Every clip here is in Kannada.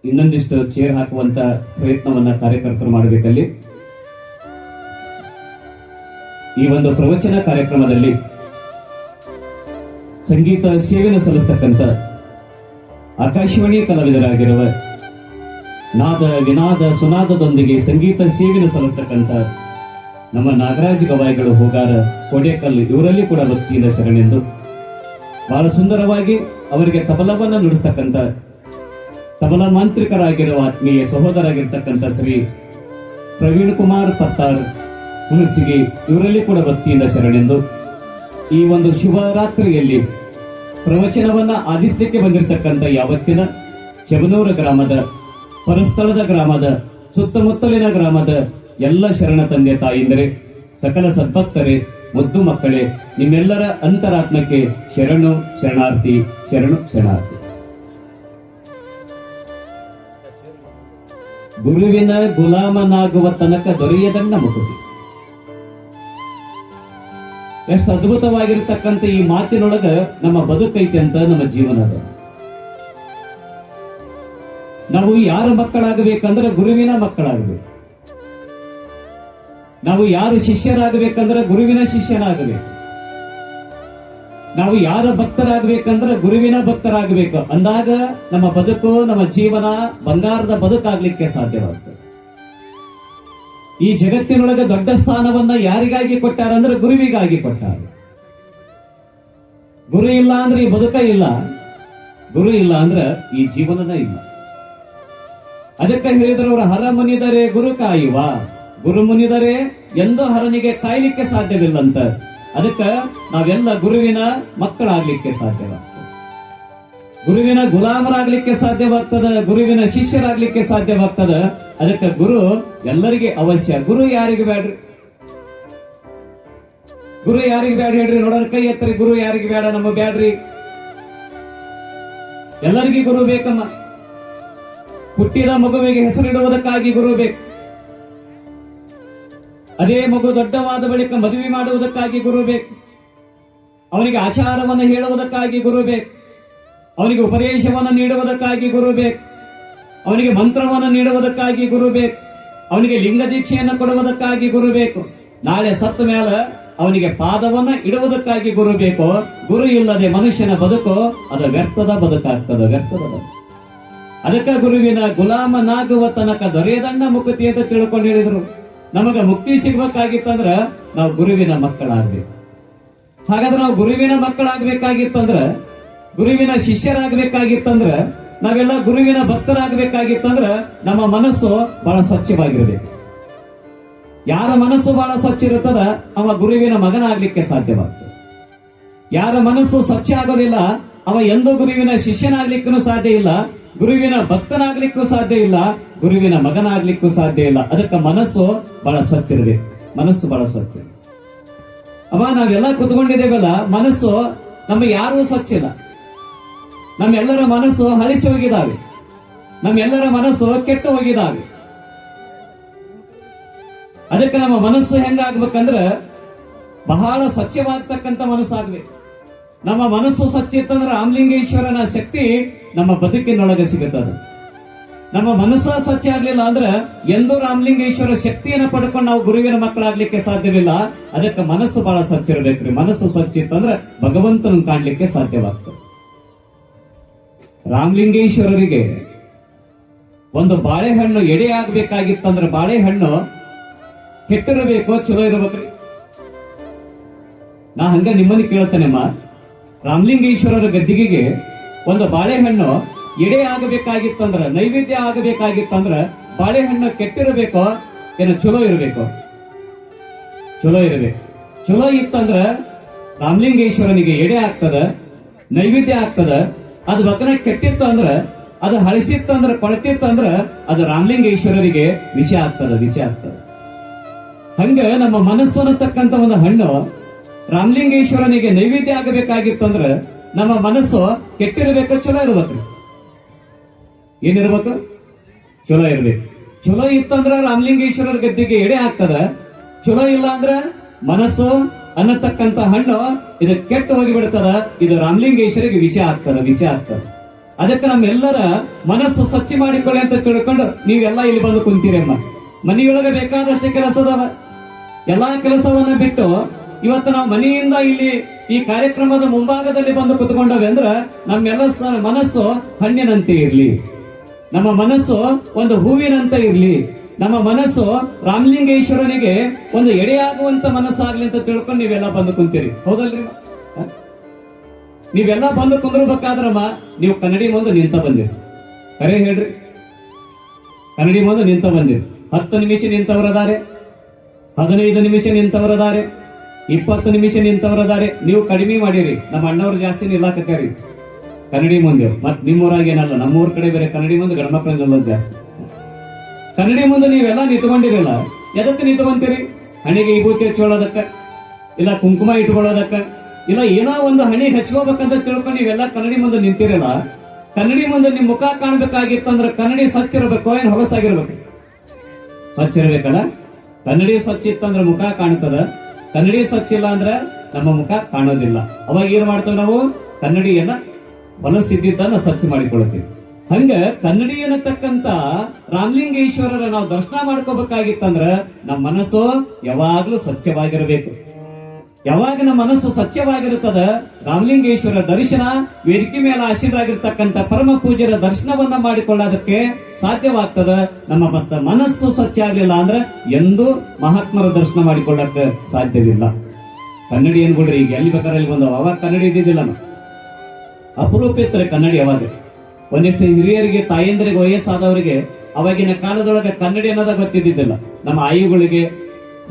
ಇನ್ನೊಂದಿಷ್ಟು ಚೇರ್ ಹಾಕುವಂತ ಪ್ರಯತ್ನವನ್ನ ಕಾರ್ಯಕರ್ತರು ಮಾಡಬೇಕಲ್ಲಿ. ಈ ಒಂದು ಪ್ರವಚನ ಕಾರ್ಯಕ್ರಮದಲ್ಲಿ ಸಂಗೀತ ಸೇವೆಯನ್ನು ಸಲ್ಲಿಸತಕ್ಕಂಥ ಆಕಾಶವಾಣಿ ಕಲಾವಿದರಾಗಿರುವ ನಾದ ವಿನಾದ ಸುನಾದದೊಂದಿಗೆ ಸಂಗೀತ ಸೇವೆಯನ್ನು ಸಲ್ಲಿಸತಕ್ಕಂಥ ನಮ್ಮ ನಾಗರಾಜ್ ಗವಾಯಿಗಳು ಹೋಗಾರ ಕೋಡೇಕಲ್ ಇವರಲ್ಲಿ ಕೂಡ ಭಕ್ತಿಯಿಂದ ಶರಣೆಂದು ಬಹಳ ಸುಂದರವಾಗಿ ಅವರಿಗೆ ತಬಲವನ್ನು ನುಡಿಸ್ತಕ್ಕಂಥ ತಬಲಾ ಮಾಂತ್ರಿಕರಾಗಿರುವ ಆತ್ಮೀಯ ಸಹೋದರಾಗಿರ್ತಕ್ಕಂಥ ಶ್ರೀ ಪ್ರವೀಣ್ ಕುಮಾರ್ ಪತ್ತಾರ್ ಹುಣಸಿಗೆ ಇವರಲ್ಲಿ ಕೂಡ ಭಕ್ತಿಯಿಂದ ಶರಣೆಂದು ಈ ಒಂದು ಶುಭ ರಾತ್ರಿಯಲ್ಲಿ ಪ್ರವಚನವನ್ನ ಆಲಿಸಲಿಕ್ಕೆ ಬಂದಿರತಕ್ಕಂಥ ಯಾವತ್ತಿನ ಚಬನೂರ ಗ್ರಾಮದ ಪರಸ್ಥಳದ ಗ್ರಾಮದ ಸುತ್ತಮುತ್ತಲಿನ ಗ್ರಾಮದ ಎಲ್ಲ ಶರಣ ತಂದೆ ತಾಯಿಂದರೆ ಸಕಲ ಸದ್ಭಕ್ತರೇ ಮುದ್ದು ಮಕ್ಕಳೇ ನಿಮ್ಮೆಲ್ಲರ ಅಂತರಾತ್ಮಕ್ಕೆ ಶರಣು ಶರಣಾರ್ಥಿ ಶರಣು ಶರಣಾರ್ಥಿ. ಗುರುವಿನ ಗುಲಾಮನಾಗುವ ತನಕ ದೊರೆಯದನ್ನ ಮುಕುತಿ. ಎಷ್ಟು ಅದ್ಭುತವಾಗಿರ್ತಕ್ಕಂಥ ಈ ಮಾತಿನೊಳಗ ನಮ್ಮ ಬದುಕೈತೆ ಅಂತ ನಮ್ಮ ಜೀವನ ಅದ. ನಾವು ಯಾರ ಮಕ್ಕಳಾಗಬೇಕಂದ್ರೆ ಗುರುವಿನ ಮಕ್ಕಳಾಗಬೇಕು. ನಾವು ಯಾರು ಶಿಷ್ಯರಾಗಬೇಕಂದ್ರೆ ಗುರುವಿನ ಶಿಷ್ಯನಾಗಬೇಕು. ನಾವು ಯಾರ ಭಕ್ತರಾಗಬೇಕಂದ್ರೆ ಗುರುವಿನ ಭಕ್ತರಾಗಬೇಕು. ಅಂದಾಗ ನಮ್ಮ ಬದುಕು ನಮ್ಮ ಜೀವನ ಬಂಗಾರದ ಬದುಕಾಗ್ಲಿಕ್ಕೆ ಸಾಧ್ಯವಾಗ್ತದೆ. ಈ ಜಗತ್ತಿನೊಳಗೆ ದೊಡ್ಡ ಸ್ಥಾನವನ್ನ ಯಾರಿಗಾಗಿ ಕೊಟ್ಟಾರಂದ್ರೆ ಗುರುವಿಗಾಗಿ ಕೊಟ್ಟಾರ. ಗುರು ಇಲ್ಲ ಅಂದ್ರೆ ಈ ಬದುಕ ಇಲ್ಲ, ಗುರು ಇಲ್ಲ ಅಂದ್ರೆ ಈ ಜೀವನದ ಇಲ್ಲ. ಅದಕ್ಕೆ ಹೇಳಿದ್ರೆ ಅವರು ಹರ ಮುನಿದರೆ ಗುರು ಕಾಯುವ, ಗುರು ಮುನಿದರೆ ಎಂದೂ ಹರನಿಗೆ ಕಾಯ್ಲಿಕ್ಕೆ ಸಾಧ್ಯವಿಲ್ಲಂತ. ಅದಕ್ಕೆ ನಾವೆಲ್ಲ ಗುರುವಿನ ಮಕ್ಕಳಾಗ್ಲಿಕ್ಕೆ ಸಾಧ್ಯವಾಗ್ತದೆ, ಗುರುವಿನ ಗುಲಾಮರಾಗ್ಲಿಕ್ಕೆ ಸಾಧ್ಯವಾಗ್ತದ, ಗುರುವಿನ ಶಿಷ್ಯರಾಗ್ಲಿಕ್ಕೆ ಸಾಧ್ಯವಾಗ್ತದ. ಅದಕ್ಕೆ ಗುರು ಎಲ್ಲರಿಗೆ ಅವಶ್ಯ. ಗುರು ಯಾರಿಗೆ ಬೇಡ್ರಿ? ಗುರು ಯಾರಿಗೆ ಬೇಡ ಹೇಳ್ರಿ? ನೋಡೋಣ ಕೈ ಎತ್ತರಿ. ಗುರು ಯಾರಿಗೆ ಬೇಡ? ನಮ್ಮ ಬ್ಯಾಡ್ರಿ. ಎಲ್ಲರಿಗೂ ಗುರು ಬೇಕಮ್ಮ. ಹುಟ್ಟಿದ ಮಗುವಿಗೆ ಹೆಸರಿಡುವುದಕ್ಕಾಗಿ ಗುರು ಬೇಕು. ಅದೇ ಮಗು ದೊಡ್ಡವಾದ ಬಳಿಕ ಮದುವೆ ಮಾಡುವುದಕ್ಕಾಗಿ ಗುರು ಬೇಕು. ಅವನಿಗೆ ಆಚಾರವನ್ನು ಹೇಳುವುದಕ್ಕಾಗಿ ಗುರು ಬೇಕು. ಅವನಿಗೆ ಉಪದೇಶವನ್ನು ನೀಡುವುದಕ್ಕಾಗಿ ಗುರು ಬೇಕು. ಅವನಿಗೆ ಮಂತ್ರವನ್ನು ನೀಡುವುದಕ್ಕಾಗಿ ಗುರು ಬೇಕು. ಅವನಿಗೆ ಲಿಂಗ ದೀಕ್ಷೆಯನ್ನು ಕೊಡುವುದಕ್ಕಾಗಿ ಗುರು ಬೇಕು. ನಾಳೆ ಸತ್ತ ಮೇಲೆ ಅವನಿಗೆ ಪಾದವನ್ನು ಇಡುವುದಕ್ಕಾಗಿ ಗುರು ಬೇಕು. ಗುರು ಇಲ್ಲದೆ ಮನುಷ್ಯನ ಬದುಕು ಅದು ವ್ಯರ್ಥದ ಬದುಕಾಗ್ತದ, ವ್ಯರ್ಥದ ಬದುಕು. ಅದಕ್ಕೆ ಗುರುವಿನ ಗುಲಾಮನಾಗುವ ತನಕ ದೊರೆಯದಣ್ಣ ಮುಕ್ತಿ ಅಂತ ತಿಳ್ಕೊಂಡು ಹೇಳಿದ್ರು. ನಮಗ ಮುಕ್ತಿ ಸಿಗ್ಬೇಕಾಗಿತ್ತಂದ್ರ ನಾವು ಗುರುವಿನ ಮಕ್ಕಳಾಗ್ಬೇಕು. ಹಾಗಾದ್ರೆ ನಾವು ಗುರುವಿನ ಮಕ್ಕಳಾಗ್ಬೇಕಾಗಿತ್ತಂದ್ರ, ಗುರುವಿನ ಶಿಷ್ಯರಾಗಬೇಕಾಗಿತ್ತಂದ್ರ, ನಾವೆಲ್ಲ ಗುರುವಿನ ಭಕ್ತರಾಗಬೇಕಾಗಿತ್ತಂದ್ರ ನಮ್ಮ ಮನಸ್ಸು ಬಹಳ ಸ್ವಚ್ಛವಾಗಿರಬೇಕು. ಯಾರ ಮನಸ್ಸು ಬಹಳ ಸ್ವಚ್ಛ ಇರುತ್ತದ ಅವ ಗುರುವಿನ ಮಗನಾಗ್ಲಿಕ್ಕೆ ಸಾಧ್ಯವಾಗ್ತದೆ. ಯಾರ ಮನಸ್ಸು ಸ್ವಚ್ಛ ಆಗೋದಿಲ್ಲ ಅವ ಎಂದೂ ಗುರುವಿನ ಶಿಷ್ಯನಾಗ್ಲಿಕ್ಕೂ ಸಾಧ್ಯ ಇಲ್ಲ, ಗುರುವಿನ ಭಕ್ತನಾಗ್ಲಿಕ್ಕೂ ಸಾಧ್ಯ ಇಲ್ಲ, ಗುರುವಿನ ಮಗನಾಗ್ಲಿಕ್ಕೂ ಸಾಧ್ಯ ಇಲ್ಲ. ಅದಕ್ಕೆ ಮನಸ್ಸು ಬಹಳ ಸ್ವಚ್ಛ ಇರಬೇಕು. ಮನಸ್ಸು ಬಹಳ ಸ್ವಚ್ಛ. ಅವ ನಾವೆಲ್ಲ ಕುತ್ಕೊಂಡಿದ್ದೇವಲ್ಲ, ಮನಸ್ಸು ನಮ್ಮ ಯಾರೂ ಸ್ವಚ್ಛ ಇಲ್ಲ. ನಮ್ಮೆಲ್ಲರ ಮನಸ್ಸು ಹಳಿಸಿ ಹೋಗಿದ್ದಾವೆ, ನಮ್ಮೆಲ್ಲರ ಮನಸ್ಸು ಕೆಟ್ಟು ಹೋಗಿದ್ದಾವೆ. ಅದಕ್ಕೆ ನಮ್ಮ ಮನಸ್ಸು ಹೆಂಗಾಗ್ಬೇಕಂದ್ರ ಬಹಳ ಸ್ವಚ್ಛವಾಗ್ತಕ್ಕಂಥ ಮನಸ್ಸಾಗ್ಬೇಕು. ನಮ್ಮ ಮನಸ್ಸು ಸ್ವಚ್ಛ ಇತ್ತಂದ್ರೆ ರಾಮಲಿಂಗೇಶ್ವರನ ಶಕ್ತಿ ನಮ್ಮ ಬದುಕಿನೊಳಗೆ ಸಿಗುತ್ತದೆ. ನಮ್ಮ ಮನಸ್ಸು ಸ್ವಚ್ಛ ಆಗ್ಲಿಲ್ಲ ಅಂದ್ರೆ ಎಂದೂ ರಾಮಲಿಂಗೇಶ್ವರ ಶಕ್ತಿಯನ್ನು ಪಡ್ಕೊಂಡು ನಾವು ಗುರುವಿನ ಮಕ್ಕಳಾಗ್ಲಿಕ್ಕೆ ಸಾಧ್ಯವಿಲ್ಲ. ಅದಕ್ಕೆ ಮನಸ್ಸು ಬಹಳ ಸ್ವಚ್ಛ ಇರಬೇಕ್ರಿ. ಮನಸ್ಸು ಸ್ವಚ್ಛ ಇತ್ತಂದ್ರೆ ಭಗವಂತನ ಕಾಣ್ಲಿಕ್ಕೆ ಸಾಧ್ಯವಾಗ್ತದೆ. ರಾಮಲಿಂಗೇಶ್ವರರಿಗೆ ಒಂದು ಬಾಳೆಹಣ್ಣು ಎಡೆ ಆಗ್ಬೇಕಾಗಿತ್ತಂದ್ರೆ ಬಾಳೆಹಣ್ಣು ಕೆಟ್ಟಿರಬೇಕು, ಚಲೋ ಇರಬೇಕ್ರಿ. ನಾ ಹಂಗ ನಿಮ್ಮನ್ನು ಕೇಳ್ತೇನೆಮ್ಮ, ರಾಮಲಿಂಗೇಶ್ವರರ ಗದ್ದಿಗೆಗೆ ಒಂದು ಬಾಳೆಹಣ್ಣು ಎಡೆ ಆಗಬೇಕಾಗಿತ್ತಂದ್ರ, ನೈವೇದ್ಯ ಆಗಬೇಕಾಗಿತ್ತಂದ್ರ ಬಾಳೆಹಣ್ಣು ಕೆಟ್ಟಿರಬೇಕೋ ಏನು ಚಲೋ ಇರಬೇಕು? ಚಲೋ ಇರಬೇಕು. ಚಲೋ ಇತ್ತಂದ್ರ ರಾಮಲಿಂಗೇಶ್ವರನಿಗೆ ಎಡೆ ಆಗ್ತದ, ನೈವೇದ್ಯ ಆಗ್ತದ. ಅದು ಬಕನ ಕೆಟ್ಟಿತ್ತು ಅಂದ್ರ, ಅದು ಹಳಸಿತ್ತಂದ್ರ, ಕೊಳತಿತ್ತಂದ್ರ ಅದು ರಾಮಲಿಂಗೇಶ್ವರರಿಗೆ ವಿಷ ಆಗ್ತದ, ವಿಷ ಆಗ್ತದ. ಹಂಗ ನಮ್ಮ ಮನಸ್ಸು ಅನ್ನತಕ್ಕಂತ ಒಂದು ಹಣ್ಣು ರಾಮಲಿಂಗೇಶ್ವರನಿಗೆ ನೈವೇದ್ಯ ಆಗಬೇಕಾಗಿತ್ತಂದ್ರ ನಮ್ಮ ಮನಸ್ಸು ಕೆಟ್ಟಿರಬೇಕು, ಚಲೋ ಇರ್ಬೇಕು. ಏನಿರ್ಬೇಕು? ಚಲೋ ಇರ್ಬೇಕು. ಚಲೋ ಇತ್ತಂದ್ರ ರಾಮಲಿಂಗೇಶ್ವರರ ಗದ್ದಿಗೆ ಎಡೆ ಆಗ್ತದ. ಚಲೋ ಇಲ್ಲ ಅಂದ್ರ ಮನಸ್ಸು ಅನ್ನತಕ್ಕಂತ ಹಣ್ಣು ಇದು ಕೆಟ್ಟು ಹೋಗಿ ಬಿಡ್ತದ. ಇದು ರಾಮಲಿಂಗೇಶ್ವರಿಗೆ ವಿಷ ಆಗ್ತದ, ವಿಷ ಆಗ್ತದ. ಅದಕ್ಕೆ ನಮ್ಮೆಲ್ಲರ ಮನಸ್ಸು ಸ್ವಚ್ಛ ಮಾಡಿಕೊಳ್ಳಿ ಅಂತ ತಿಳ್ಕೊಂಡು ನೀವೆಲ್ಲ ಇಲ್ಲಿ ಬಂದು ಕುಂತೀರಮ್ಮ. ಮನೆಯೊಳಗೆ ಬೇಕಾದಷ್ಟು ಕೆಲಸ ಅದಾವ. ಎಲ್ಲಾ ಕೆಲಸವನ್ನ ಬಿಟ್ಟು ಇವತ್ತು ನಾವು ಮನೆಯಿಂದ ಇಲ್ಲಿ ಈ ಕಾರ್ಯಕ್ರಮದ ಮುಂಭಾಗದಲ್ಲಿ ಬಂದು ಕುತ್ಕೊಂಡವೆ ಅಂದ್ರ ನಮ್ಮೆಲ್ಲ ಮನಸ್ಸು ಹಣ್ಣಿನಂತೆ ಇರ್ಲಿ, ನಮ್ಮ ಮನಸ್ಸು ಒಂದು ಹೂವಿನಂತೆ ಇರ್ಲಿ, ನಮ್ಮ ಮನಸ್ಸು ರಾಮಲಿಂಗೇಶ್ವರನಿಗೆ ಒಂದು ಎಡೆಯಾಗುವಂತ ಮನಸ್ಸಾಗ್ಲಿ ಅಂತ ತಿಳ್ಕೊಂಡು ನೀವೆಲ್ಲ ಬಂದು ಕುಂತೀರಿ. ಹೌದಲ್ರಿ? ನೀವೆಲ್ಲ ಬಂದು ಕುಂದ್ರಬೇಕಾದ್ರಮ್ಮ ನೀವು ಕನ್ನಡಿ ಮುಂದೆ ನಿಂತ ಬಂದಿರಿ. ಕರೆ ಹೇಳ್ರಿ, ಕನ್ನಡಿ ಮುಂದೆ ನಿಂತ ಬಂದಿರಿ. 10 ನಿಮಿಷ ನಿಂತವರದಾರೆ, 15 ನಿಮಿಷ ನಿಂತವರದಾರೆ, 20 ನಿಮಿಷ ನಿಂತವರದಾರೆ. ನೀವು ಕಡಿಮೆ ಮಾಡಿರಿ, ನಮ್ಮ ಅಣ್ಣವ್ರು ಜಾಸ್ತಿ ನಿಲ್ಲಾಕತ್ಯಾರಿ ಕನ್ನಡಿ ಮುಂದೆ. ಮತ್ ನಿಮ್ಮೂರಾಗೇನಲ್ಲ, ನಮ್ಮೂರ್ ಕಡೆ ಬೇರೆ ಕನ್ನಡಿ ಮುಂದೆ ಗಣಮಕ್ಳ ನಿಲ್ಲೋದು ಜಾಸ್ತಿ. ಕನ್ನಡಿ ಮುಂದೆ ನೀವೆಲ್ಲ ನಿಂತ್ಕೊಂಡಿರಲ್ಲ. ಎದಕ್ಕೆ ನಿಂತ್ಕೊಂತೀರಿ? ಹಣಿಗೆ ವಿಭೂತಿ ಹಚ್ಕೊಳ್ಳೋದಕ್ಕ, ಇಲ್ಲ ಕುಂಕುಮ ಇಟ್ಕೊಳ್ಳೋದಕ್ಕ, ಇಲ್ಲ ಏನೋ ಒಂದು ಹಣಿ ಹಚ್ಕೋಬೇಕಂತ ತಿಳ್ಕೊಂಡು ನೀವೆಲ್ಲ ಕನ್ನಡಿ ಮುಂದೆ ನಿಂತಿರಲ್ಲ. ಕನ್ನಡಿ ಮುಂದೆ ನಿಮ್ ಮುಖ ಕಾಣ್ಬೇಕಾಗಿತ್ತಂದ್ರೆ ಕನ್ನಡಿ ಸ್ವಚ್ಛ ಇರಬೇಕು, ಏನ್ ಹೊಲಸಾಗಿರ್ಬೇಕು? ಸ್ವಚ್ಛ ಇರ್ಬೇಕಲ್ಲ. ಕನ್ನಡಿ ಸ್ವಚ್ಛ ಇತ್ತಂದ್ರೆ ಮುಖ ಕಾಣ್ತದ, ಕನ್ನಡಿ ಸ್ವಚ್ಛ ಇಲ್ಲ ಅಂದ್ರೆ ನಮ್ಮ ಮುಖ ಕಾಣೋದಿಲ್ಲ. ಅವಾಗ ಏನ್ ಮಾಡ್ತೇವೆ ನಾವು? ಕನ್ನಡಿಯನ್ನ ಹೊಲಸಿದ್ದನ್ನ ಸ್ವಚ್ಛ ಮಾಡಿಕೊಳ್ತೀವಿ. ಹಂಗ ಕನ್ನಡಿ ಅನ್ನತಕ್ಕಂತ ರಾಮಲಿಂಗೇಶ್ವರರ ನಾವು ದರ್ಶನ ಮಾಡ್ಕೋಬೇಕಾಗಿತ್ತಂದ್ರ ನಮ್ಮ ಮನಸ್ಸು ಯಾವಾಗ್ಲೂ ಸ್ವಚ್ಛವಾಗಿರಬೇಕು. ಯಾವಾಗ ನಮ್ಮ ಮನಸ್ಸು ಸ್ವಚ್ಛವಾಗಿರುತ್ತದ, ರಾಮಲಿಂಗೇಶ್ವರ ದರ್ಶನ, ವೇದಿಕೆ ಮೇಲೆ ಆಶೀರ್ವಾಗಿರ್ತಕ್ಕಂಥ ಪರಮ ಪೂಜ್ಯರ ದರ್ಶನವನ್ನ ಮಾಡಿಕೊಳ್ಳೋದಕ್ಕೆ ಸಾಧ್ಯವಾಗ್ತದ. ನಮ್ಮ ಮನಸ್ಸು ಸ್ವಚ್ಛ ಆಗ್ಲಿಲ್ಲ ಅಂದ್ರೆ ಎಂದೂ ಮಹಾತ್ಮರ ದರ್ಶನ ಮಾಡಿಕೊಳ್ಳಕ್ಕೆ ಸಾಧ್ಯವಿಲ್ಲ. ಕನ್ನಡಿ ಏನ್ಬಿಡ್ರಿ, ಈಗ ಎಲ್ಲಿ ಬೇಕಾರಲ್ಲಿ ಬಂದವ, ಅವಾಗ ಕನ್ನಡಿ ಇದ್ದಿದ್ದಿಲ್ಲ. ಅಪರೂಪ ಇರ್ತಾರೆ ಕನ್ನಡಿ. ಅವಾಗ ಒಂದಿಷ್ಟು ಹಿರಿಯರಿಗೆ, ತಾಯಂದರಿಗೆ, ವಯಸ್ಸಾದವರಿಗೆ ಅವಾಗಿನ ಕಾಲದೊಳಗೆ ಕನ್ನಡಿ ಅನ್ನೋದ ಗೊತ್ತಿದ್ದಿದ್ದಿಲ್ಲ. ನಮ್ಮ ಆಯುಗಳಿಗೆ,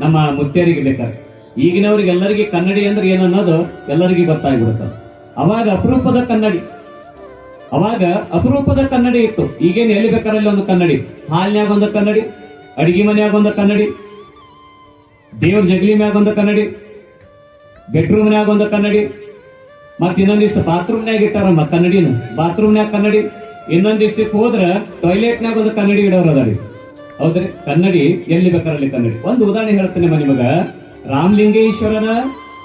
ನಮ್ಮ ಮುತ್ಯರಿಗೆ ಬೇಕಾದ್ರೆ. ಈಗಿನವ್ರಿಗೆ ಎಲ್ಲರಿಗೆ ಕನ್ನಡಿ ಅಂದ್ರೆ ಏನನ್ನೋದು ಎಲ್ಲರಿಗೂ ಗೊತ್ತಾಗ್ಬಿಡುತ್ತದೆ. ಅವಾಗ ಅಪರೂಪದ ಕನ್ನಡಿ, ಅವಾಗ ಅಪರೂಪದ ಕನ್ನಡಿ ಇತ್ತು. ಈಗೇನು ಎಲ್ಲಿ ಬೇಕಾರಲ್ಲಿ ಒಂದು ಕನ್ನಡಿ, ಹಾಲ್ನ್ಯಾಗ ಒಂದು ಕನ್ನಡಿ, ಅಡಿಗೆ ಮನ್ಯಾಗ ಒಂದು ಕನ್ನಡಿ, ದೇವ್ರ ಜಗಲಿ ಮ್ಯಾಗ ಒಂದು ಕನ್ನಡಿ, ಬೆಡ್ರೂಮ್ನ್ಯಾಗ ಒಂದು ಕನ್ನಡಿ, ಮತ್ ಇನ್ನೊಂದಿಷ್ಟು ಬಾತ್ರೂಮ್ನ್ಯಾಗ ಇಟ್ಟಾರಮ್ಮ ಕನ್ನಡಿನ. ಬಾತ್ರೂಮ್ನ್ಯಾಗ ಕನ್ನಡಿ, ಇನ್ನೊಂದಿಷ್ಟಕ್ಕೆ ಹೋದ್ರ ಟಾಯ್ಲೆಟ್ನ್ಯಾಗ ಒಂದು ಕನ್ನಡಿ ಇಡೋರು ಅದಾರಿ. ಹೌದ್ರಿ? ಕನ್ನಡಿ ಎಲ್ಲಿ ಬೇಕಾರಲ್ಲಿ ಕನ್ನಡಿ. ಒಂದು ಉದಾಹರಣೆ ಹೇಳ್ತೇನೆ ನಿಮಗ. ರಾಮಲಿಂಗೇಶ್ವರನ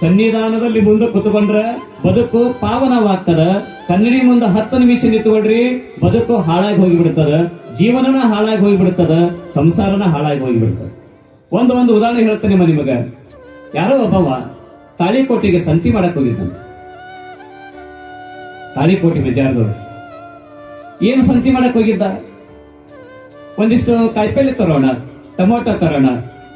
ಸನ್ನಿಧಾನದಲ್ಲಿ ಮುಂದೆ ಕುತ್ಕೊಂಡ್ರ ಬದುಕು ಪಾವನವಾಗ್ತದ. ಕನ್ನಡಿ ಮುಂದೆ 10 ನಿಮಿಷ ನಿಂತ್ಕೊಳ್ರಿ, ಬದುಕು ಹಾಳಾಗಿ ಹೋಗಿಬಿಡ್ತದ, ಜೀವನನ ಹಾಳಾಗಿ ಹೋಗಿಬಿಡ್ತದ, ಸಂಸಾರನ ಹಾಳಾಗಿ ಹೋಗಿಬಿಡ್ತದ. ಒಂದು ಉದಾಹರಣೆ ಹೇಳ್ತೇನೆ ನಿಮಗ. ಯಾರೋ ಒಬ್ಬವ ತಾಳಿಕೋಟೆಗೆ ಸಂತಿ ಮಾಡಕ್ ಹೋಗಿದ್ದಾನೆ. ತಾಳಿಕೋಟೆ ಬಜಾರ್ದವ್ರು ಏನು ಸಂತಿ ಮಾಡಕ್ ಹೋಗಿದ್ದ? ಒಂದಿಷ್ಟು ಕಾಯಿಪಲ್ಲೆ ತರೋಣ, ಟೊಮೊಟೊ ತರೋಣ,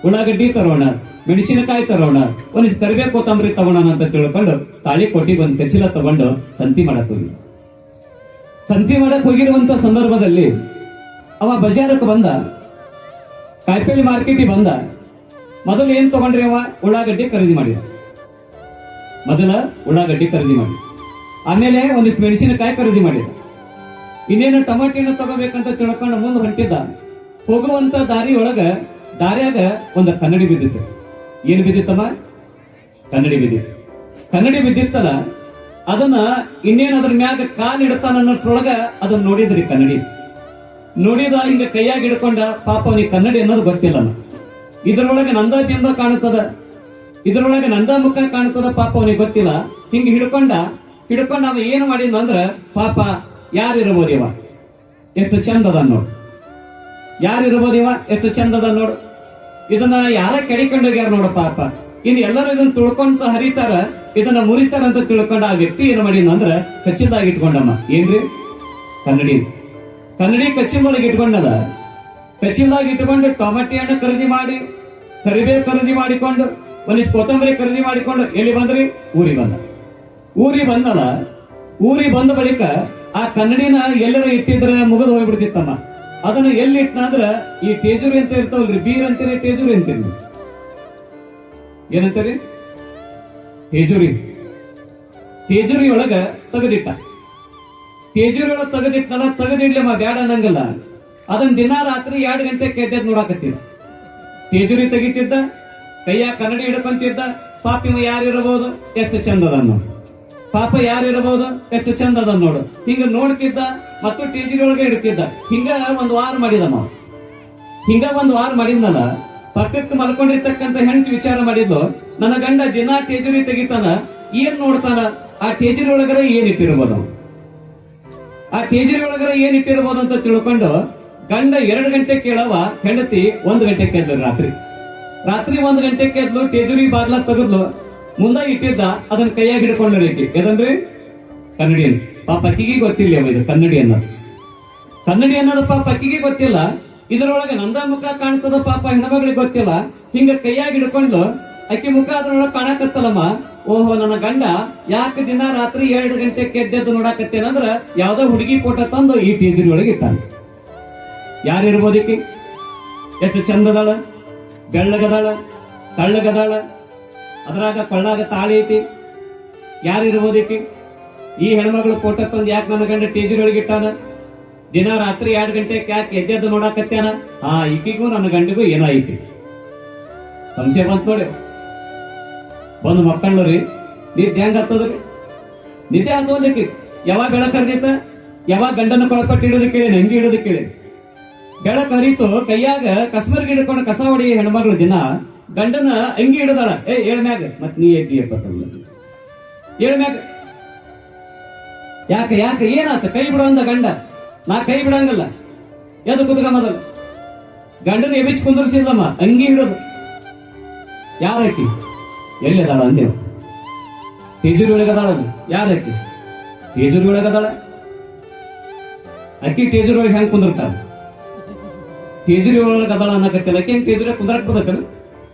ಉಳ್ಳಾಗಡ್ಡಿ ತರೋಣ, ಮೆಣಸಿನಕಾಯಿ ತರೋಣ, ಒಂದಿಷ್ಟು ಕರಿಬೇವು ಕೊತ್ತಂಬರಿ ತಗೋಣ ಅಂತ ತಿಳ್ಕೊಂಡು ತಾಳಿಕೋಟಿಗೆ ಒಂದು ಕಚಿಲ ತಗೊಂಡು ಸಂತಿ ಮಾಡಕ್ ಹೋಗಿ. ಸಂತಿ ಮಾಡಕ್ ಹೋಗಿರುವಂತ ಸಂದರ್ಭದಲ್ಲಿ ಅವ ಬಜಾರಕ್ಕೆ ಬಂದ, ಕಾಯಿಪಲ್ಲೆ ಮಾರ್ಕೆಟಿಗೆ ಬಂದ. ಮೊದಲು ಏನ್ ತಗೊಂಡ್ರಿ ಅವ? ಉಳ್ಳಾಗಡ್ಡಿ ಖರೀದಿ ಮಾಡಿದ. ಮೊದಲ ಉಳ್ಳಾಗಡ್ಡಿ ಖರೀದಿ ಮಾಡಿ, ಆಮೇಲೆ ಒಂದಿಷ್ಟು ಮೆಣಸಿನಕಾಯಿ ಖರೀದಿ ಮಾಡಿದ. ಇನ್ನೇನು ಟೊಮಾಟಿನ ತಗೋಬೇಕಂತ ತಿಳ್ಕೊಂಡು ಮುಂದೆ ಹೊಂಟಿದ್ದ. ಹೋಗುವಂತ ದಾರಿಯಾಗ ಒಂದು ಕನ್ನಡಿ ಬಿದ್ದಿತ್ತು. ಏನು ಬಿದ್ದಿತ್ತಮ್ಮ? ಕನ್ನಡಿ ಬಿದ್ದಿತ್ತು. ಕನ್ನಡಿ ಬಿದ್ದಿತ್ತಲ್ಲ, ಅದನ್ನ ಇನ್ನೇನು ಅದ್ರ ಮ್ಯಾಗ ಕಾಲ್ ಇಡ್ತಾನ ಅನ್ನೋಷ್ಟ್ರೊಳಗ ಅದನ್ನ ನೋಡಿದ್ರಿ. ಕನ್ನಡಿ ನೋಡಿದ, ಹಿಂಗ ಕೈಯಾಗಿ ಹಿಡ್ಕೊಂಡ. ಪಾಪ ಅವನಿಗೆ ಕನ್ನಡಿ ಅನ್ನೋದು ಗೊತ್ತಿಲ್ಲ. ಇದ್ರೊಳಗೆ ನಂದ ಬಿಂಬ ಕಾಣುತ್ತದ, ಇದ್ರೊಳಗೆ ನಂದ ಮುಖ ಕಾಣುತ್ತದ. ಪಾಪ ಅವನಿಗೆ ಗೊತ್ತಿಲ್ಲ. ಹಿಂಗ ಹಿಡ್ಕೊಂಡ ಅವ ಏನು ಮಾಡಿದ್ನ ಅಂದ್ರ, ಪಾಪ ಯಾರಿರ್ಬೋದಿವ, ಎಷ್ಟು ಚಂದ ಅದ ನೋಡು, ಯಾರಿರ್ಬೋದಿವ, ಎಷ್ಟು ಚಂದ ಅದ ನೋಡು. ಇದನ್ನ ಯಾರ ಕೆಡಿಕೊಂಡೋಗ್ಯಾರ ನೋಡು ಪಾಪ. ಇನ್ನು ಎಲ್ಲರೂ ಇದನ್ನ ತುಳ್ಕೊಂತ ಹರಿತಾರ, ಇದನ್ನ ಮುರಿತಾರ ಅಂತ ತಿಳ್ಕೊಂಡ ಆ ವ್ಯಕ್ತಿ ಏನು ಮಾಡಿದ್ನ ಅಂದ್ರ ಕಚ್ಚಿಲ್ದಾಗ ಇಟ್ಕೊಂಡಮ್ಮ. ಏನ್ರಿ? ಕನ್ನಡಿ ಕಚ್ಚಿಲ್ದೊಳಗೆ ಇಟ್ಕೊಂಡದ. ಕಚ್ಚಿಲ್ದಾಗ ಇಟ್ಕೊಂಡು ಟೊಮೆಟೊ ಹಣ್ಣು ಖರೀದಿ ಮಾಡಿ, ಕರಿಬೇವು ಖರೀದಿ ಮಾಡಿಕೊಂಡು, ಒಂದಿಷ್ಟು ಕೊತ್ತಂಬರಿ ಖರೀದಿ ಮಾಡಿಕೊಂಡು ಎಲ್ಲಿ ಬಂದ್ರಿ? ಊರಿಗೆ ಬಂದಲ್ಲ. ಊರಿಗೆ ಬಂದ ಬಳಿಕ ಆ ಕನ್ನಡಿನ ಎಲ್ಲರ ಇಟ್ಟಿದ್ರೆ ಮುಗಿದು ಹೋಗ್ಬಿಡ್ತಿತ್ತಮ್ಮ. ಅದನ್ನ ಎಲ್ಲಿ ಇಟ್ನಂದ್ರ ಈ ಟೇಜುರಿ ಅಂತ ಇರ್ತಾವಲ್ರಿ, ಬೀರ್ ಅಂತೀರಿ, ಟೇಜುರಿ ಅಂತೀರಿ. ಏನಂತೀರಿ? ಟೇಜುರಿ ಒಳಗ ತೆಗೆದಿಟ್ಟ. ಟೇಜುರಿ ಒಳಗ ತೆಗೆದಿಟ್ಟನಲ್ಲ, ತೆಗೆದಿಡ್ಲಮ್ಮ ಬ್ಯಾಡ ಅನ್ನಂಗಲ್ಲ. ಅದನ್ನ ದಿನ ರಾತ್ರಿ 2 ಗಂಟೆ ಕೆದ್ದೆದ್ ನೋಡಾಕತ್ತಿದ್ದ. ಟೇಜುರಿ ತೆಗಿತಿದ್ದ, ಕೈಯಾಗ ಕನ್ನಡಿ ಹಿಡ್ಕೊಂತಿದ್ದ. ಪಾಪ ಇವ ಯಾರಿರಬಹುದು, ಎಷ್ಟು ಚಂದ ಅದ ನೋಡು, ಪಾಪ ಯಾರಿರಬಹುದು, ಎಷ್ಟು ಚಂದ ಅದ ನೋಡು. ಹಿಂಗ ನೋಡ್ತಿದ್ದ, ಮತ್ತು ಟೇಜುರಿ ಒಳಗೆ ಇಡ್ತಿದ್ದ. ಹಿಂಗ ಒಂದು ವಾರ ಮಾಡಿದಮ್ಮ. ಹಿಂಗ ಒಂದು ವಾರ ಮಾಡಿದ್ನಲ್ಲ, ಪಕ್ಕಕ್ಕೆ ಮಲ್ಕೊಂಡಿರ್ತಕ್ಕಂಥ ಹೆಂಡತಿ ವಿಚಾರ ಮಾಡಿದ್ಲು, ನನ್ನ ಗಂಡ ದಿನ ಟೇಜುರಿ ತೆಗಿತಾನ, ಏನ್ ನೋಡ್ತಾನ, ಆ ಟೇಜುರಿ ಒಳಗರ ಏನ್ ಇಟ್ಟಿರ್ಬೋದು. ಆ ಟೇಜರಿ ಒಳಗರ ಏನ್ ಇಟ್ಟಿರ್ಬೋದು ಅಂತ ತಿಳ್ಕೊಂಡು ಗಂಡ 2 ಗಂಟೆ ಕೇಳವ, ಹೆಂಡತಿ 1 ಗಂಟೆ ಕೇಳಿದ್ರು. ರಾತ್ರಿ 1 ಗಂಟೆ ಕೇದ್ಲು, ಟೇಜರಿ ಬಾಗ್ಲ ತೆಗೆದ್ಲು, ಮುಂದ ಇಟ್ಟಿದ್ದ ಅದನ್ನ ಕೈಯಾಗ ಹಿಡ್ಕೊಂಡ್ರಿ ರೀತಿ ಎದನ್ರಿ ಕನ್ನಡಿ ಅಂತ. ಪಾಪ ಅಕ್ಕಿಗೆ ಗೊತ್ತಿಲ್ಲ ಇದು ಕನ್ನಡಿ ಅನ್ನೋದು ಪಾಪ ಅಕ್ಕಿಗೆ ಗೊತ್ತಿಲ್ಲ. ಇದರೊಳಗೆ ನಂದ ಮುಖ ಕಾಣ್ತದ ಪಾಪ ಹೆಣ್ಮಗಳಿಗೆ ಗೊತ್ತಿಲ್ಲ. ಹಿಂಗ ಕೈಯಾಗಿ ಹಿಡ್ಕೊಂಡು ಅಕ್ಕಿ ಮುಖ ಅದ್ರೊಳಗೆ ಕಾಣಕತ್ತಲ್ಲಮ್ಮ, ಓಹೋ ನನ್ನ ಗಂಡ ಯಾಕೆ ದಿನ ರಾತ್ರಿ 2 ಗಂಟೆ ಕೆದ್ದೆದ್ದು ನೋಡಾಕತ್ತೇನಂದ್ರ ಯಾವ್ದೋ ಹುಡುಗಿ ಫೋಟೋ ತಂದು ಈ ಟೇಜರಿ ಒಳಗೆ ಇಟ್ಟಾನ. ಯಾರಿರ್ಬೋದಿಕ್ಕಿ? ಎಷ್ಟು ಚಂದದಾಳ, ಬೆಳ್ಳಗದಾಳ, ತಳ್ಳಗದಾಳ, ಅದ್ರಾಗ ಕೊಳ್ಳಾಗ ತಾಳಿ ಐತಿ. ಯಾರಿರ್ಬೋದಿಕ್ಕಿ? ಈ ಹೆಣ್ಮಗಳು ಫೋಟೋ ತಂದು ಯಾಕೆ ನನ್ನ ಗಂಡ ಟೇಜರಿ ಒಳಗೆ ಇಟ್ಟಾನ? ದಿನ ರಾತ್ರಿ 2 ಗಂಟೆ ಯಾಕೆ ಎದ್ದೆದ್ದು ನೋಡಾಕತ್ಯಾನ? ಈಕಿಗೂ ನನ್ನ ಗಂಡಿಗೂ ಏನೋ ಐತಿ. ಸಂಶಯ ಬಂತ ನೋಡಿ. ಬಂದು ಮಕ್ಕಳ್ರಿ ನಿದ್ದೆ ಹೆಂಗ ಹತ್ತದ್ರಿ? ನಿದ್ದೆ ಹತ್ತೋದಕ್ಕೆ ಯಾವಾಗ ಬೆಳಕ್ ಹರಿದೈತ, ಯಾವಾಗ ಗಂಡನ ಕೊಳಪಟ್ಟು ಇಡೋದಕ್ಕೆ ಹೇಳಿ, ಅಂಗಿ ಇಡೋದಕ್ಕೆ ಹೇಳಿ. ಬೆಳಕ್ ಹರಿತು, ಕೈಯಾಗ ಕಸ್ಮರ್ಗಿ ಹಿಡ್ಕೊಂಡು ಕಸ ಹೊಡಿ ಹೆಣ್ಮಗಳು ದಿನ ಗಂಡನ ಅಂಗಿ ಹಿಡದಾಳ. ಏಳ್ಮ್ಯಾಗ ಮತ್ ನೀ ಎದ್ದಿಯಪ್ಪ ಏಳ್ಮ್ಯಾಗ ಯಾಕೆ ಯಾಕೆ ಏನಾತ? ಕೈ ಬಿಡು ಅಂದ ಗಂಡ. ನಾ ಕೈ ಬಿಡಂಗಲ್ಲ, ಎದು ಕುದುಗ ಮೊದಲು ಗಂಡನ ಎಬಿಸಿ ಕುಂದರ್ಸಿಲ್ಲಮ್ಮ, ಅಂಗಿ ಹಿಡೋದು. ಯಾರಕ್ಕಿ? ಎಲ್ಲಿದಾಳ ಅಂದೇವು? ಟೇಜರಿ ಒಳಗದಾಳ. ಯಾರಕ್ಕಿ? ಟೇಜರಿ ಒಳಗದಾಳ. ಅಕ್ಕಿ ಟೇಜರಿ ಒಳಗೆ ಹೆಂಗ್ ಕುಂದಿರ್ತಾಳ? ಟೇಜರಿ ಒಳಗದಾಳ ಅನ್ನಕತ್ತಿಲ್ಲ. ಅಕ್ಕಿ ಹೆಂಗ್ ಟೇಜರಿ ಕುಂದ್ರಕ್ ಬದಕಲ್ಲ?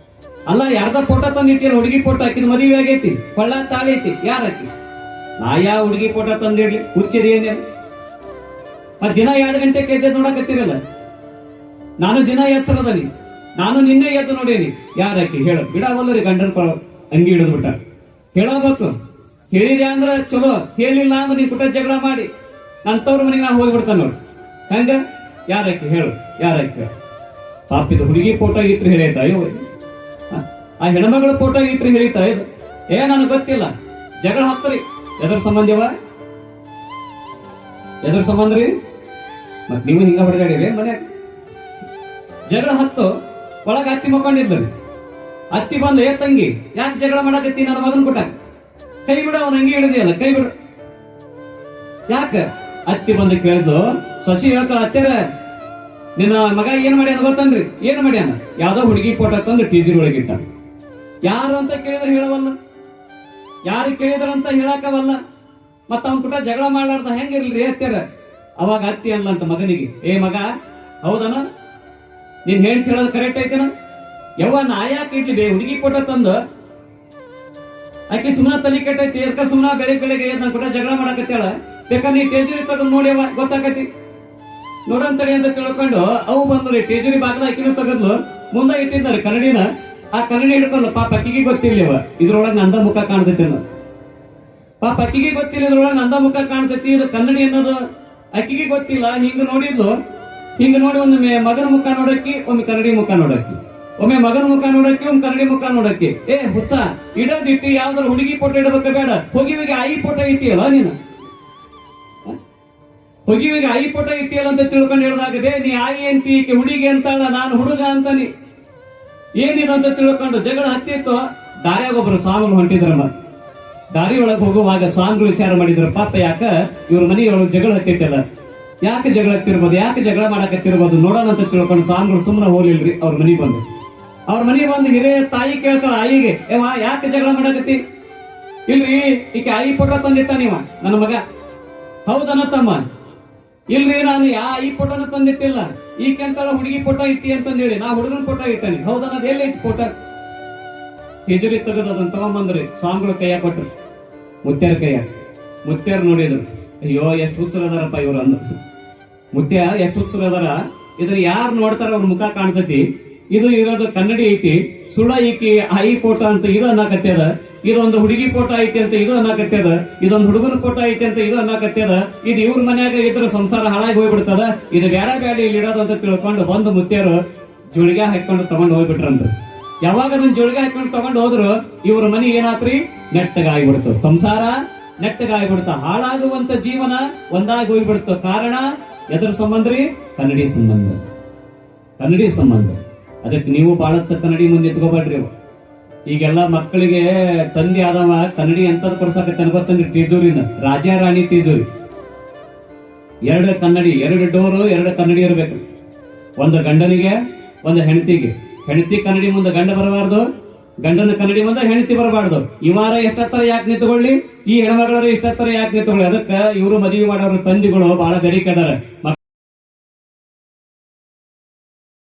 ಅಲ್ಲ, ಯಾರ್ದ ಫೋಟೋ ತಂದು ಇಟ್ಟಿಲ್ಲ, ಹುಡುಗಿ ಫೋಟೋ. ಅಕ್ಕಿದ ಮದುವೆ ಆಗೈತಿ, ಕೊಳ್ಳ ತಾಳಿ ಐತಿ. ಯಾರಕ್ಕಿ? ನಾ ಯಾವ ಹುಡುಗಿ ಫೋಟೋ ತಂದಿಡ್ಲಿ? ಹುಚ್ಚಿರಿ ಏನೇನು? ದಿನ 2 ಗಂಟೆ ಎದ್ದೆ ನೋಡಕತ್ತಿರಲ್ಲ. ನಾನು ದಿನ ಎಚ್ಚರದನಿ, ನಾನು ನಿನ್ನೆ ಎದ್ದು ನೋಡೇನಿ. ಯಾರಕ್ಕಿ? ಹೇಳು. ಬಿಡವಲ್ಲರಿ ಗಂಡನ ಅಂಗಿ ಹಿಡಿದು ಬಿಟ್ಟ. ಹೇಳಬೇಕು. ಹೇಳಿದೆ ಅಂದ್ರ ಚಲೋ, ಹೇಳಿಲ್ಲ ಅಂದ್ರೆ ನೀ ಕುಟ ಜಗಳ ಮಾಡಿ ನಂತವ್ರ ಮನೆಗೆ ನಾ ಹೋಗ್ಬಿಡ್ತಾನ ನೋಡು. ಹಂಗ ಯಾರಕ್ಕಿ? ಹೇಳು. ಯಾರಕ್ಕಿ? ಪಾಪಿದ ಹುಡುಗಿ ಫೋಟೋ ಇಟ್ರಿ ಹೇಳಿತಾ? ಆ ಹೆಣ್ಮಗಳ ಫೋಟೋ ಇಟ್ರಿ ಹೇಳಿತಾ? ಇದು ನನಗೆ ಗೊತ್ತಿಲ್ಲ. ಜಗಳ ಹತ್ತರಿ. ಎದ್ರ ಸಂಬಂಧವ? ಎದ್ರ ಸಂಬಂಧ ರೀ? ಮತ್ ನೀವು ಹಿಂಗ ಹೊಡೆದಾಡಿರಿ ಮನ್ಯಾಗ. ಜಗಳ ಹತ್ತು ಒಳಗ ಅತ್ತಿ ಮಕ್ಕೊಂಡಿದ್ರಿ. ಅತ್ತಿ ಬಂದು, ತಂಗಿ ಯಾಕೆ ಜಗಳ ಮಾಡಕತ್ತಿ? ನನ್ನ ಮಗನ್ ಕೊಟ್ಟ ಕೈ ಬಿಡ, ಅವ್ನ ಅಂಗಿ ಹಿಡಿದಿಯಲ್ಲ, ಕೈ ಬಿಡು. ಯಾಕ? ಅತ್ತಿ ಬಂದು ಕೇಳಿದ್ಲು. ಸಸಿ ಹೇಳ್ತಾಳ, ಅತ್ತೆರ ನಿನ್ನ ಮಗ ಏನ್ ಮಾಡ್ಯಾನ ಗೊತ್ತನ್ರಿ? ಏನ್ ಮಾಡ್ಯಾನ? ಯಾವ್ದೋ ಹುಡುಗಿ ಫೋಟೋ ತಂದು ಟೀಜರಿ ಒಳಗಿಟ್ಟ. ಯಾರು ಅಂತ ಕೇಳಿದ್ರೆ ಹೇಳವಲ್ಲ, ಯಾರು ಕೇಳಿದ್ರಂತ ಹೇಳಕವಲ್ಲ. ಮತ್ತ ಅವನ್ ಕುಟ ಜಗಳ ಮಾಡ್ಲಾರ್ದ ಹೆಂಗಿರ್ಲ್ರಿ ಅತ್ತೆರ? ಅವಾಗ ಅತ್ತಿ ಅನ್ಲಂತ ಮಗನಿಗೆ, ಮಗ ಹೌದನ, ನೀನ್ ಹೇಳ್ತಿ ಹೇಳೋದು ಕರೆಕ್ಟ್ ಐತೆನ? ಯವ್ವ ನಾ ಯಾಕೆ ಇಡ್ಲಿ ಹುಡುಗಿ ಫೋಟೋ ತಂದು? ಆಕಿ ಸುಮ್ಮನ ತಲೆ ಕೆಟ್ಟೈತಿ, ಎರ್ಕ ಸುಮ್ಮನ ಬೆಳಿಗ್ಗೆ ನನ್ ಕೂಡ ಜಗಳ ಮಾಡಕತ್ತೇಳ. ಬೇಕಾದ್ರೆ ನೀ ಟೇಜರಿ ತಗೊಂಡ್ ನೋಡ್ಯವ, ಗೊತ್ತಾಕತಿ ನೋಡಂತಡಿ ಅಂತ ತಿಳ್ಕೊಂಡು ಅವು ಬಂದ್ರಿ. ಟೇಜರಿ ಬಾಗ್ಲ ಆಕಿನೂ ತಗದ್ಲು, ಮುಂದೆ ಇಟ್ಟಿದ್ದಾರೆ ಕನ್ನಡಿನ. ಆ ಕನ್ನಡಿ ಹಿಡ್ಕೊಂಡು ಪಾಪ ಅಕ್ಕಿಗೆ ಗೊತ್ತಿರ್ಲಿವ ಇದ್ರೊಳಗೆ ನಂದ ಮುಖ ಕಾಣ್ತೈತಿ. ಪಾಪ ಅಕ್ಕಿಗೆ ಗೊತ್ತಿಲ್ಲ ಇದ್ರೊಳಗೆ ನಂದ ಮುಖ ಕಾಣ್ತೈತಿ. ಇದು ಕನ್ನಡಿ ಅನ್ನೋದು ಅಕ್ಕಿಗೆ ಗೊತ್ತಿಲ್ಲ. ಹಿಂಗ ನೋಡಿದ್ಲು. ಹಿಂಗ ನೋಡಿ ಒಮ್ಮೆ ಮಗನ ಮುಖ ನೋಡಕ್ಕಿ, ಒಮ್ಮೆ ಕನ್ನಡಿ ಮುಖ ನೋಡಕ್ಕಿ, ಒಮ್ಮೆ ಮಗನ ಮುಖ ನೋಡಕ್ಕಿ, ಒಮ್ಮೆ ಕನ್ನಡಿ ಮುಖ ನೋಡಕ್ಕಿ. ಹುಚ್ಚ ಇಡೋದಿಟ್ಟಿ ಯಾವ್ದಾರು ಹುಡುಗಿ ಫೋಟೋ ಇಡಬೇಕ ಬೇಡ? ಹೋಗಿವಿಗೆ ಆಯಿ ಫೋಟೋ ಇಟ್ಟಿಯಲ್ಲ ನೀನು? ಹೋಗಿವಿಗೆ ಆಯಿ ಫೋಟೋ ಇಟ್ಟಿಯಲ್ಲ ಅಂತ ತಿಳ್ಕೊಂಡು ಹೇಳಿದಾಗ ನೀ ಆಯಿ ಅಂತಿ, ಈಕೆ ಹುಡುಗಿ ಅಂತಾಳ, ನಾನು ಹುಡುಗ ಅಂತಾನಿ. ಏನಿದೆ ಅಂತ ತಿಳ್ಕೊಂಡು ಜಗಳ ಹತ್ತಿತ್ತು. ದಾರ್ಯಾಗ ಒಬ್ರು ಸ್ವಾಮಿಗಳು ಹೊಂಟಿದ್ರಮ್ಮ. ದಾರಿ ಒಳಗೆ ಹೋಗುವಾಗ ಸ್ವಾಮಿಗಳು ವಿಚಾರ ಮಾಡಿದ್ರು, ಪಾಪ ಯಾಕ ಇವ್ರ ಮನೆಯೊಳಗೆ ಜಗಳ ಹತ್ತಿತ್ತಲ್ಲ, ಯಾಕೆ ಜಗಳ ಹತ್ತಿರ್ಬೋದು, ಯಾಕೆ ಜಗಳ ಮಾಡಕತ್ತಿರ್ಬೋದು ನೋಡೋಣ ಅಂತ ತಿಳ್ಕೊಂಡು ಸ್ವಾಮಿಗಳು ಸುಮ್ಮನೆ ಹೋಗ್ಲಿಲ್ರಿ. ಅವ್ರ ಮನೆಗೆ ಬಂದು ಹಿರಿಯ ತಾಯಿ ಕೇಳ್ತಾಳ ಆಯಿಗೆ, ಯಾಕೆ ಜಗಳ ಮಾಡಕತ್ತಿ? ಇಲ್ರಿ ಈಕೆ ಆಯಿ ಫೋಟೋ ತಂದಿಟ್ಟ ನೀವ ನನ್ನ ಮಗ. ಹೌದನ ತಮ್ಮ? ಇಲ್ರಿ ನಾನು ಈ ಫೋಟೋನ ತಂದಿಟ್ಟಿಲ್ಲ, ಈಕೆ ಅಂತಾಳ ಹುಡುಗಿ ಫೋಟೋ ಇಟ್ಟಿ ಅಂತಂದೇಳಿ ನಾ ಹುಡುಗನ ಫೋಟೋ ಇಟ್ಟಾನಿ. ಹೌದನ್ನೋದು ಎಲ್ಲಿ ಐತಿ ಫೋಟೋ? ಟೇಜರಿ ತೆಗೆದು ಅದನ್ನ ತಗೊಂಡ್ಬಂದ್ರಿ. ಸ್ವಾಮಿಗಳು ಕೈಯ ಕೊಟ್ರು, ಮುತ್ಯಾರ ಕೈಯ. ಮುತ್ಯಾರ ನೋಡಿದ್ರು, ಅಯ್ಯೋ ಎಷ್ಟು ಹುಚ್ಚರದಾರಪ್ಪ ಇವ್ರು ಅಂದ್ರು. ಮುತ್ಯ ಎಷ್ಟು ಹುಚ್ಚರದಾರ, ಇದ್ರ ಯಾರು ನೋಡ್ತಾರ ಅವ್ರ ಮುಖ ಕಾಣ್ತತಿ. ಇದು ಇರೋದು ಕನ್ನಡಿ ಐತಿ, ಸುಳ್ಳ ಈಕಿ ಆಯಿ ಫೋಟೋ ಅಂತ ಇದು ಅನ್ನಕತ್ಯಾರ. ಇದೊಂದು ಹುಡುಗಿ ಫೋಟೋ ಐತಿ ಅಂತ ಇದು ಅನ್ನಕತ್ಯಾರ. ಇದೊಂದು ಹುಡುಗನ ಫೋಟೋ ಐತಿ ಅಂತ ಇದು ಅನ್ನಕತ್ಯಾರ. ಇದು ಇವ್ರ ಮನ್ಯಾಗ ಇದ್ರ ಸಂಸಾರ ಹಾಳಾಗಿ ಹೋಗ್ಬಿಡ್ತದ, ಇದು ಬೇಡ ಇಲ್ಲಿ ಇಡೋದು ಅಂತ ತಿಳ್ಕೊಂಡು ಬಂದು ಮುತ್ಯಾರು ಜೋಳಿಗೆ ಹಾಕೊಂಡು ತಗೊಂಡು ಹೋಗ್ಬಿಟ್ರಂತ. ಯಾವಾಗ ಅದನ್ನ ಜೋಳಿಗೆ ಹಾಕೊಂಡು ತಗೊಂಡು ಹೋದ್ರು ಇವ್ರ ಮನಿ ಏನಾತ್ರಿ? ನೆಟ್ಟಗಾಗ್ಬಿಡ್ತು. ಸಂಸಾರ ನೆಟ್ಟಗಾಗ್ಬಿಡ್ತ. ಹಾಳಾಗುವಂತ ಜೀವನ ಒಂದಾಗಿ ಹೋಗ್ಬಿಡ್ತು. ಕಾರಣ ಎದ್ರ ಸಂಬಂಧ ರೀ? ಕನ್ನಡಿ ಸಂಬಂಧ. ಕನ್ನಡಿ ಸಂಬಂಧ. ಅದಕ್ಕೆ ನೀವು ಬಾಳತ್ತ ಕನ್ನಡಿ ಮುಂದೆ ಎತ್ಕೋಬೇಡ್ರಿ. ಈಗೆಲ್ಲ ಮಕ್ಕಳಿಗೆ ತಂದೆ ಆದವ ಕನ್ನಡಿ ಎಂತದ್ ಕೊಡ್ಸಕತ್ತಾನ ಗೊತ್ತಂದ್ರಿ? ಟೀಜೋರಿನ ರಾಜಾ ರಾಣಿ ಟೀಜೋರಿ. ಎರಡು ಕನ್ನಡಿ, ಎರಡು ಡೋರು, ಎರಡು ಕನ್ನಡಿ ಇರಬೇಕು. ಒಂದು ಗಂಡನಿಗೆ, ಒಂದು ಹೆಂಡತಿಗೆ. ಹೆಂಡತಿ ಕನ್ನಡಿ ಮುಂದೆ ಗಂಡ ಬರಬಾರ್ದು, ಗಂಡನ ಕನ್ನಡಿ ಮುಂದೆ ಹೆಂಡತಿ ಬರಬಾರ್ದು. ಇವಾರ ಎಷ್ಟತ್ತರ ಯಾಕೆ ನಿಂತುಕೊಳ್ಳಿ, ಈ ಹೆಣ್ಮಗಳರು ಇಷ್ಟತ್ತರ ಯಾಕೆ ನಿಂತುಕೊಳ್ಳಿ. ಅದಕ್ಕೆ ಇವರು ಮದುವೆ ಮಾಡೋರು ತಂದಿಗಳು ಬಹಳ ಬೆರಿಕೆ ಅದಾರ.